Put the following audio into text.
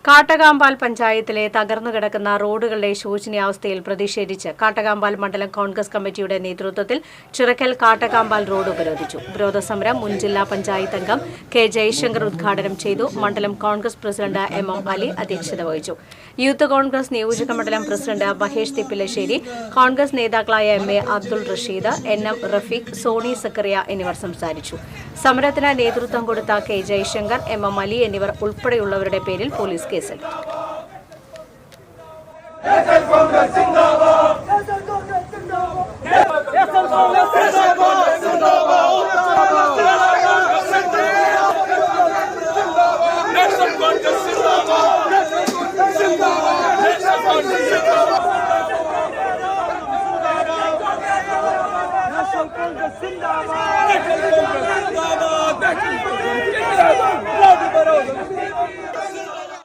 കാട്ടകാമ്പാൽ പഞ്ചായത്തിലെ തകർന്നുകിടക്കുന്ന റോഡുകളുടെ ശോചനീയാവസ്ഥയിൽ പ്രതിഷേധിച്ച് കാട്ടകാമ്പാൽ മണ്ഡലം കോൺഗ്രസ് കമ്മിറ്റിയുടെ നേതൃത്വത്തിൽ ചിറക്കൽ കാട്ടകാമ്പാൽ റോഡ് ഉപരോധിച്ചു. ഉപരോധ സമരം മുൻ ജില്ലാ പഞ്ചായത്ത് അംഗം കെ ജയശങ്കർ ഉദ്ഘാടനം ചെയ്തു. മണ്ഡലം കോൺഗ്രസ് പ്രസിഡന്റ് എം അലി അധ്യക്ഷത വഹിച്ചു. യൂത്ത് കോൺഗ്രസ് നിയോജക മണ്ഡലം പ്രസിഡന്റ് മഹേഷ് തിപ്പിലശ്ശേരി, കോൺഗ്രസ് നേതാക്കളായ എം അബ്ദുൾ റഷീദ്, NM റഫീഖ്, സോണി സക്കറിയ എന്നിവർ സംസാരിച്ചു. സമരത്തിന് നേതൃത്വം കൊടുത്ത കെ ജയശങ്കർ, എം അലി എന്നിവർ ഉൾപ്പെടെയുള്ളവരുടെ പേരിൽ പോലീസ് കേസെടുത്തു.